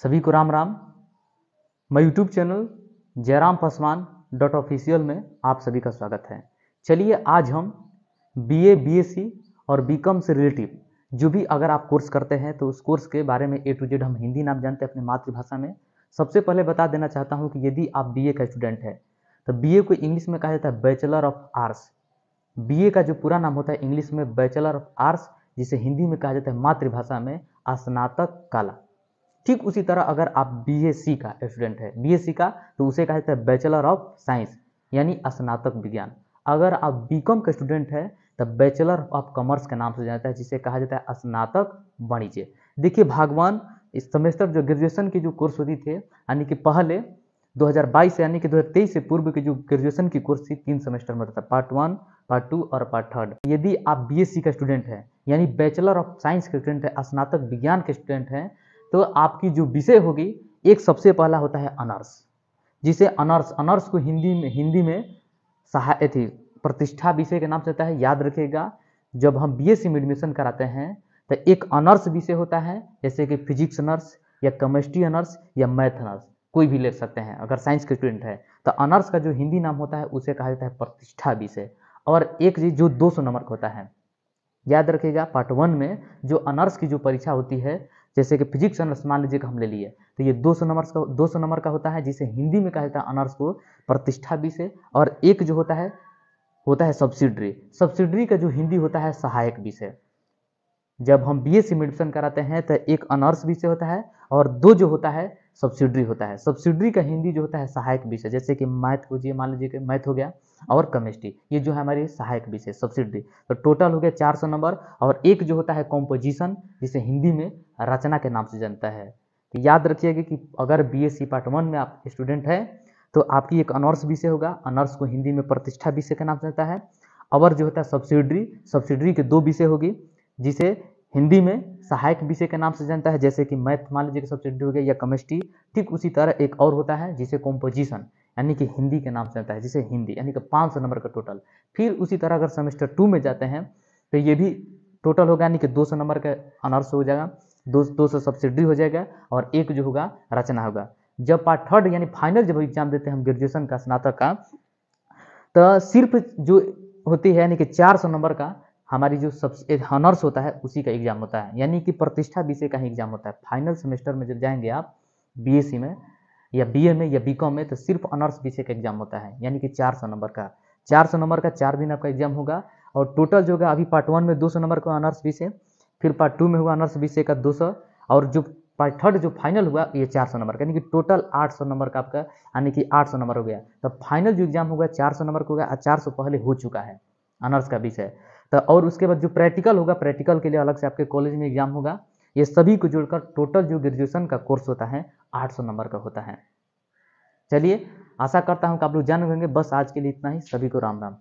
सभी को राम राम। मैं YouTube channel Jairam Paswan .official में आप सभी का स्वागत है। चलिए आज हम बीए, बीएससी और बीकॉम से रिलेटिव जो भी अगर आप कोर्स करते हैं तो उस कोर्स के बारे में A to Z हम हिंदी नाम जानते हैं अपनी मातृभाषा में। सबसे पहले बता देना चाहता हूं कि यदि आप बीए का स्टूडेंट है तो बीए को इंग्लिश में कहा जाता है बैचलर ऑफ आर्ट्स। बीए का जो पूरा नाम होता है इंग्लिश में बैचलर ऑफ आर्ट्स, जिसे हिंदी में कहा जाता है मातृभाषा में स्नातक कला। ठीक उसी तरह अगर आप बीएससी का स्टूडेंट है, बीएससी का तो उसे कहा जाता है बैचलर ऑफ साइंस यानी स्नातक विज्ञान। अगर आप बीकॉम का स्टूडेंट है तब बैचलर ऑफ कॉमर्स के नाम से जाता है, जिसे कहा जाता है स्नातक वाणिज्य। देखिए भागवान इस सेमेस्टर जो ग्रेजुएशन की जो कोर्स होती थे यानी कि पहले 2022 से यानी कि 2023 से पूर्व की जो ग्रेजुएशन की कोर्स थी 3 सेमेस्टर में होता था, पार्ट 1, पार्ट 2 और पार्ट 3। यदि आप बीएससी का स्टूडेंट है यानी बैचलर ऑफ साइंस के स्टूडेंट है, स्नातक विज्ञान के स्टूडेंट हैं, तो आपकी जो विषय होगी एक सबसे पहला होता है ऑनर्स, जिसे ऑनर्स को हिंदी में सहायक थी प्रतिष्ठा विषय के नाम से होता है। याद रखिएगा जब हम बीएससी में एडमिशन कराते हैं तो एक ऑनर्स विषय होता है, जैसे कि फिजिक्स ऑनर्स या केमिस्ट्री ऑनर्स या मैथ ऑनर्स, कोई भी ले सकते हैं। अगर साइंस के स्टूडेंट है तो ऑनर्स का जो हिंदी नाम होता है उसे कहा जाता है प्रतिष्ठा विषय। और एक जो 200 नंबर का होता है, याद रखिएगा पार्ट 1 में जो ऑनर्स की जो परीक्षा होती है, जैसे कि फिजिक्स ऑनर्स मान लीजिए कि हम ले लिए तो ये 200 नंबर का होता है, जिसे हिंदी में कहा जाता है ऑनर्स को प्रतिष्ठा विषय। और एक जो होता है सब्सिडरी का जो हिंदी होता है सहायक विषय। जब हम बीएससी में एडमिशन कराते हैं तो एक ऑनर्स विषय होता है और 2 जो होता है सब्सिडरी होता है। सब्सिडरी का हिंदी जो होता है सहायक विषय, जैसे कि मैथ हो, मान लीजिए कि मैथ हो गया और केमिस्ट्री, ये जो है हमारी सहायक विषय सब्सिडरी। तो टोटल हो गया 400 नंबर। और एक जो होता है कॉम्पोजिशन, जिसे हिंदी में रचना के नाम से जानता है। तो याद रखिएगा कि अगर बीएससी पार्ट 1 में आप स्टूडेंट है तो आपकी एक ऑनर्स विषय होगा, ऑनर्स को हिंदी में प्रतिष्ठा विषय के नाम से जानता है। और जो होता है सब्सिडरी के 2 विषय होगी, जिसे हिंदी में सहायक विषय के नाम से जानता है, जैसे कि मैथ मान लीजिए कि सब्सिडरी हो गया या केमिस्ट्री। ठीक उसी तरह एक और होता है जिसे कॉम्पोजिशन यानी कि हिंदी के नाम से जानता है, जिसे हिंदी यानी कि 500 नंबर का टोटल। फिर उसी तरह अगर सेमेस्टर 2 में जाते हैं तो ये भी टोटल होगा यानी कि 200 नंबर का ऑनर्स हो जाएगा, 200 सब्सिडरी हो जाएगा और एक जो होगा रचना होगा। जब पार्ट 3 यानी फाइनल जब एग्जाम देते हैं हम ग्रेजुएशन का स्नातक का, तो सिर्फ जो होती है यानी कि 400 नंबर का हमारी जो ऑनर्स होता है उसी का एग्जाम होता है, यानी कि प्रतिष्ठा विषय का ही एग्जाम होता है। फाइनल सेमेस्टर में जब जाएंगे आप बीएससी में या बीए में या बीकॉम में तो सिर्फ ऑनर्स विषय का एग्जाम होता है, यानी कि 400 नंबर का 4 दिन आपका एग्जाम होगा। और टोटल जो होगा अभी पार्ट 1 में 200 नंबर का ऑनर्स विषय, फिर पार्ट 2 में हुआ ऑनर्स विषय का 200, और जो पार्ट 3 जो फाइनल हुआ ये 400 नंबर का, यानी कि टोटल 800 नंबर का आपका, यानी कि 800 नंबर हो गया। तो फाइनल जो एग्जाम होगा 400 नंबर का होगा, 400 पहले हो चुका है ऑनर्स का विषय। तो और उसके बाद जो प्रैक्टिकल होगा, प्रैक्टिकल के लिए अलग से आपके कॉलेज में एग्जाम होगा। ये सभी को जोड़कर टोटल जो ग्रेजुएशन का कोर्स होता है 800 नंबर का होता है। चलिए आशा करता हूं कि आप लोग जान होंगे। बस आज के लिए इतना ही। सभी को राम राम।